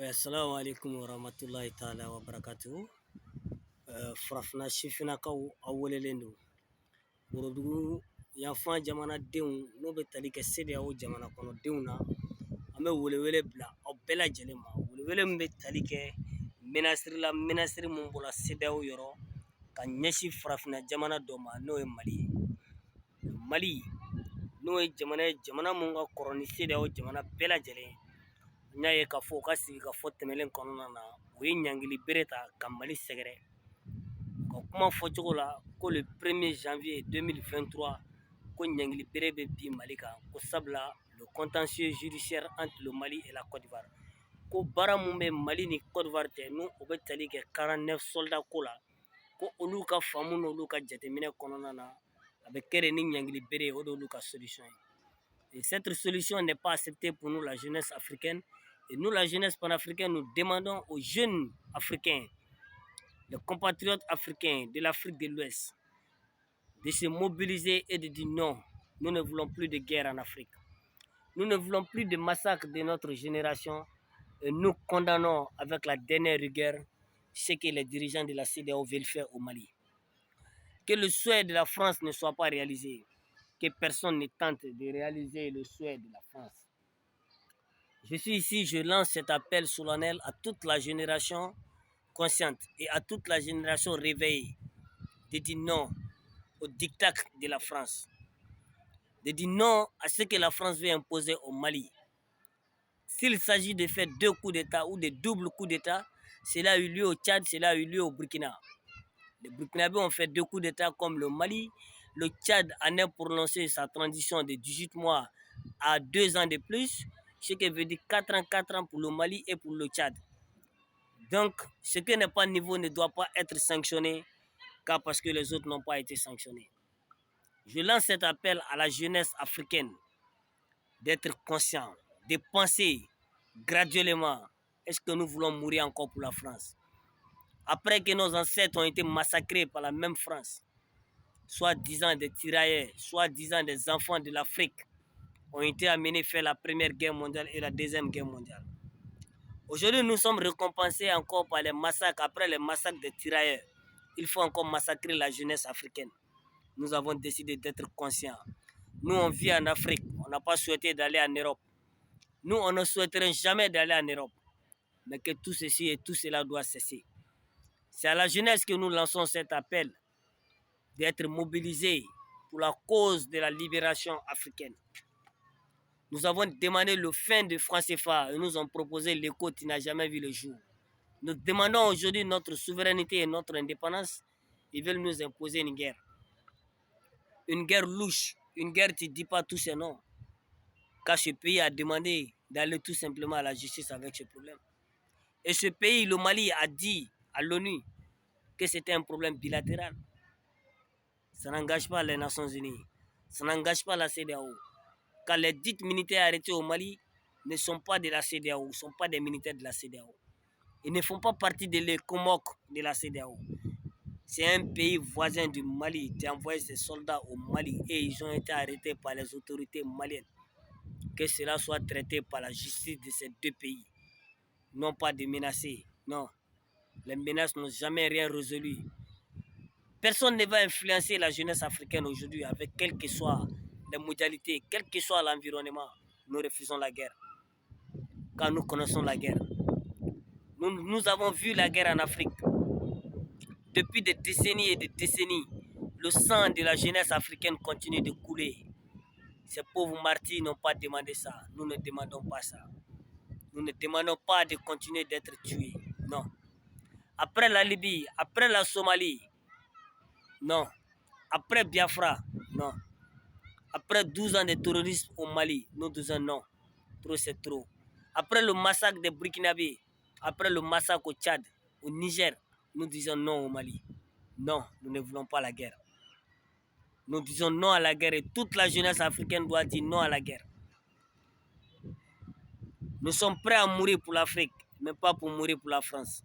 Assalamu alaikum warahmatullahi ta'ala wabarakatuh. Farafina sifinnakaw aw welelen don Worodugu yanfan jamanadenw n'o bɛ tali kɛ CEDEAO jamana kɔnɔdenw na, an bɛ welewele bila aw bɛɛ lajɛlen ma. Welewele min bɛ tali kɛ menasiri la, menasiri min bɔra CEDEAO yɔrɔ ka ɲɛsin farafina jamana dɔ ma, n'o ye Mali ye. Mali n'o ye jamana mun ka kɔrɔ ni CEDEAO jamana bɛɛ lajɛlen. N y'a ye k'a fɔ u ka sigikafɔ tɛmɛnen kɔnɔna na, u ye ɲangili bere ta ka Mali sɛgɛrɛ. Ka kuma fɔcogo la ko le 1er janvier 2023 ko ɲangili bere bɛ bin Mali kan, ko sabula le contentieux judiciaire entre le Mali et la Côte d'Ivoire. Ko baara mun bɛ Mali ni Côte d'Ivoire cɛ n'u bɛ tali kɛ 49 soldats ko la, ko olu ka faamu n'olu ka jateminɛ kɔnɔna na, a bɛ kɛ de ni ɲangili bere ye, o de olu ka solution ye. Et cette solution n'est pas acceptée pour nous, la jeunesse africaine. Et nous, la jeunesse panafricaine, nous demandons aux jeunes africains, les compatriotes africains de l'Afrique de l'Ouest, de se mobiliser et de dire non, nous ne voulons plus de guerre en Afrique. Nous ne voulons plus de massacres de notre génération et nous condamnons avec la dernière rigueur ce que les dirigeants de la CEDEAO veulent faire au Mali. Que le souhait de la France ne soit pas réalisé, que personne ne tente de réaliser le souhait de la France. Je suis ici, je lance cet appel solennel à toute la génération consciente et à toute la génération réveillée de dire non au diktat de la France, de dire non à ce que la France veut imposer au Mali. S'il s'agit de faire 2 coups d'État ou de doubles coups d'État, cela a eu lieu au Tchad, cela a eu lieu au Burkina. Les Burkinabés ont fait 2 coups d'État comme le Mali. Le Tchad en a prononcé sa transition de 18 mois à 2 ans de plus, ce qui veut dire 4 ans pour le Mali et pour le Tchad. Donc, ce qui n'est pas niveau ne doit pas être sanctionné, car parce que les autres n'ont pas été sanctionnés. Je lance cet appel à la jeunesse africaine d'être conscient, de penser graduellement, est-ce que nous voulons mourir encore pour la France? Après que nos ancêtres ont été massacrés par la même France, soit disant des tirailleurs, soit disant des enfants de l'Afrique, ont été amenés faire la Première Guerre mondiale et la Deuxième Guerre mondiale. Aujourd'hui, nous sommes récompensés encore par les massacres. Après les massacres des tirailleurs, il faut encore massacrer la jeunesse africaine. Nous avons décidé d'être conscients. Nous, on vit en Afrique. On n'a pas souhaité d'aller en Europe. Nous, on ne souhaiterait jamais d'aller en Europe. Mais que tout ceci et tout cela doit cesser. C'est à la jeunesse que nous lançons cet appel d'être mobilisés pour la cause de la libération africaine. Nous avons demandé le fin de franc CFA et nous ont proposé l'écho qui n'a jamais vu le jour. Nous demandons aujourd'hui notre souveraineté et notre indépendance. Ils veulent nous imposer une guerre. Une guerre louche, une guerre qui ne dit pas tous ses noms. Car ce pays a demandé d'aller tout simplement à la justice avec ce problème. Et ce pays, le Mali, a dit à l'ONU que c'était un problème bilatéral. Ça n'engage pas les Nations Unies. Ça n'engage pas la CEDEAO. Car les dites militaires arrêtés au Mali ne sont pas de la CEDEAO, ne sont pas des militaires de la CEDEAO. Ils ne font pas partie de l'ECOMOC de la CEDEAO. C'est un pays voisin du Mali qui a envoyé ses soldats au Mali et ils ont été arrêtés par les autorités maliennes. Que cela soit traité par la justice de ces 2 pays. Non pas de menacer, non. Les menaces n'ont jamais rien résolu. Personne ne va influencer la jeunesse africaine aujourd'hui avec quelles que soient les modalités, quel que soit l'environnement. Nous refusons la guerre. Car nous connaissons la guerre. Nous avons vu la guerre en Afrique. Depuis des décennies et des décennies, le sang de la jeunesse africaine continue de couler. Ces pauvres martyrs n'ont pas demandé ça. Nous ne demandons pas ça. Nous ne demandons pas de continuer d'être tués. Non. Après la Libye, après la Somalie, non. Après Biafra, non. Après 12 ans de terrorisme au Mali, nous disons non. Trop, c'est trop. Après le massacre des Burkinabés, après le massacre au Tchad, au Niger, nous disons non au Mali. Non, nous ne voulons pas la guerre. Nous disons non à la guerre et toute la jeunesse africaine doit dire non à la guerre. Nous sommes prêts à mourir pour l'Afrique, mais pas pour mourir pour la France.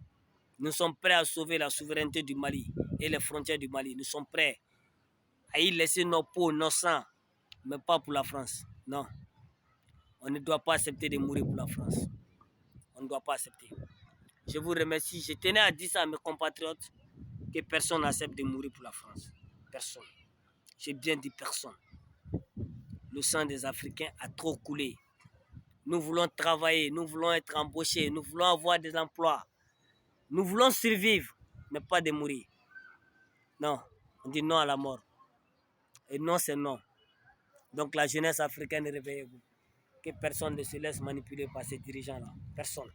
Nous sommes prêts à sauver la souveraineté du Mali et les frontières du Mali. Nous sommes prêts à y laisser nos peaux, nos sangs, mais pas pour la France. Non. On ne doit pas accepter de mourir pour la France. On ne doit pas accepter. Je vous remercie. Je tenais à dire ça à mes compatriotes que personne n'accepte de mourir pour la France. Personne. J'ai bien dit personne. Le sang des Africains a trop coulé. Nous voulons travailler, nous voulons être embauchés, nous voulons avoir des emplois. Nous voulons survivre, mais pas de mourir. Non, on dit non à la mort. Et non, c'est non. Donc la jeunesse africaine, réveillez-vous. Que personne ne se laisse manipuler par ces dirigeants-là. Personne.